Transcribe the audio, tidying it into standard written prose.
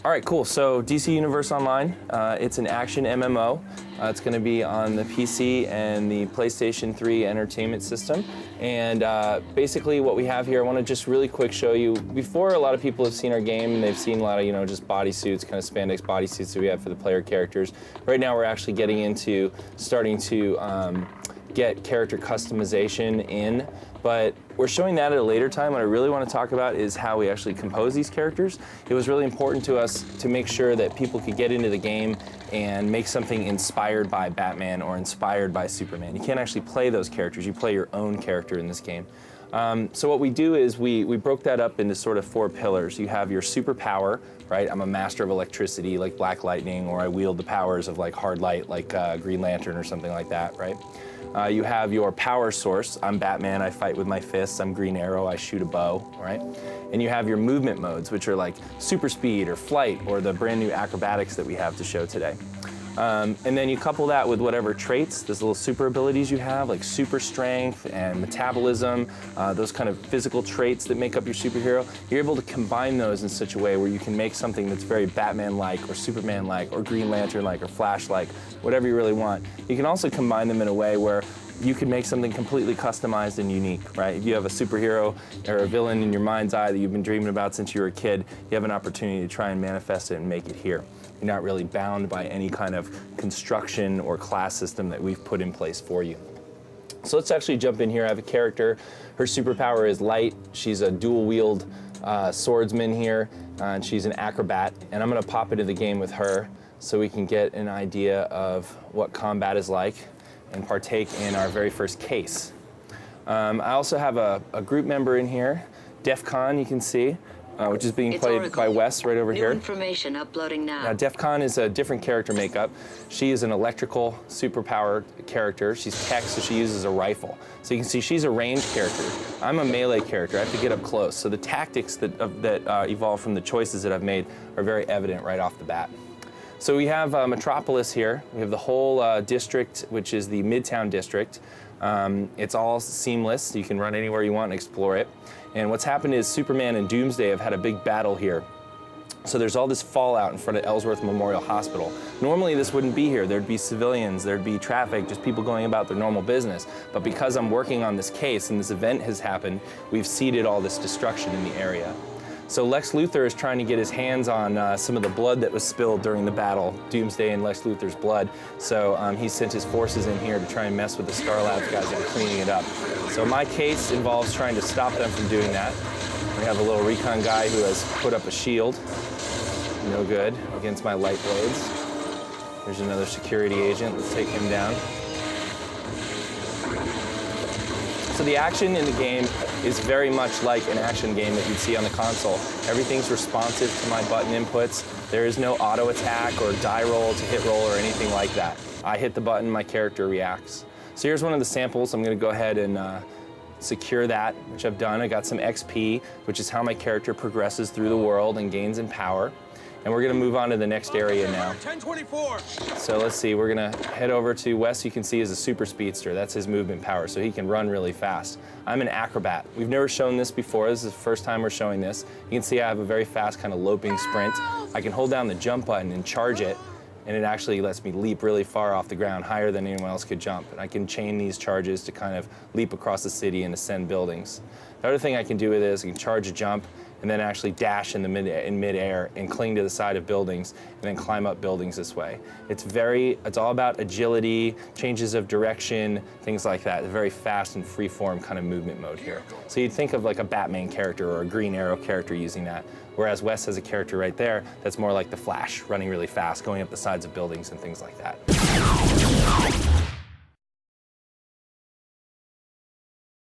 All right, cool. So DC Universe Online, it's an action MMO. It's going to be on the PC and the PlayStation 3 entertainment system. And basically what we have here, I want to just really quick show you. Before, a lot of people have seen our game and they've seen a lot of, just bodysuits, kind of spandex bodysuits that we have for the player characters. Right now we're actually getting into starting to get character customization in, but we're showing that at a later time. What I really want to talk about is how we actually compose these characters. It was really important to us to make sure that people could get into the game and make something inspired by Batman or inspired by Superman. You can't actually play those characters, you play your own character in this game. So what we do is we broke that up into sort of 4 pillars. You have your superpower, right? I'm a master of electricity like Black Lightning, or I wield the powers of like hard light like Green Lantern or something like that, right? You have your power source. I'm Batman, I fight with my fists. I'm Green Arrow, I shoot a bow, right? And you have your movement modes, which are like super speed or flight or the brand new acrobatics that we have to show today. And then you couple that with whatever traits, those little super abilities you have, like super strength and metabolism, those kind of physical traits that make up your superhero. You're able to combine those in such a way where you can make something that's very Batman-like or Superman-like or Green Lantern-like or Flash-like, whatever you really want. You can also combine them in a way where you can make something completely customized and unique, right? If you have a superhero or a villain in your mind's eye that you've been dreaming about since you were a kid, you have an opportunity to try and manifest it and make it here. You're not really bound by any kind of construction or class system that we've put in place for you. So let's actually jump in here. I have a character. Her superpower is light. She's a dual-wield swordsman here, and she's an acrobat. And I'm going to pop into the game with her so we can get an idea of what combat is like and partake in our very first case. I also have a group member in here, DEFCON, you can see, which is being played by Wes right over here. New information uploading now. Now, DEFCON is a different character makeup. She is an electrical superpower character. She's tech, so she uses a rifle. So you can see she's a ranged character. I'm a melee character. I have to get up close. So the tactics that evolve from the choices that I've made are very evident right off the bat. So we have Metropolis here. We have the whole district, which is the Midtown district. It's all seamless. You can run anywhere you want and explore it. And what's happened is Superman and Doomsday have had a big battle here. So there's all this fallout in front of Ellsworth Memorial Hospital. Normally this wouldn't be here. There'd be civilians, there'd be traffic, just people going about their normal business. But because I'm working on this case and this event has happened, we've seeded all this destruction in the area. So Lex Luthor is trying to get his hands on some of the blood that was spilled during the battle, Doomsday and Lex Luthor's blood. So he sent his forces in here to try and mess with the Star Labs guys that are cleaning it up. So my case involves trying to stop them from doing that. We have a little recon guy who has put up a shield, no good, against my light blades. There's another security agent, let's take him down. So the action in the game is very much like an action game that you'd see on the console. Everything's responsive to my button inputs. There is no auto attack or die roll to hit roll or anything like that. I hit the button, my character reacts. So here's one of the samples. I'm going to go ahead and secure that, which I've done. I got some XP, which is how my character progresses through the world and gains in power. And we're going to move on to the next area now. 1024. So let's see, we're going to head over to Wes. You can see is a super speedster. That's his movement power, so he can run really fast. I'm an acrobat. We've never shown this before. This is the first time we're showing this. You can see I have a very fast kind of loping sprint. I can hold down the jump button and charge it, and it actually lets me leap really far off the ground, higher than anyone else could jump. And I can chain these charges to kind of leap across the city and ascend buildings. The other thing I can do with it is I can charge a jump and then actually dash in midair and cling to the side of buildings and then climb up buildings this way. It's all about agility, changes of direction, things like that. A very fast and free-form kind of movement mode here. So you'd think of like a Batman character or a Green Arrow character using that, whereas Wes has a character right there that's more like the Flash, running really fast, going up the sides of buildings and things like that.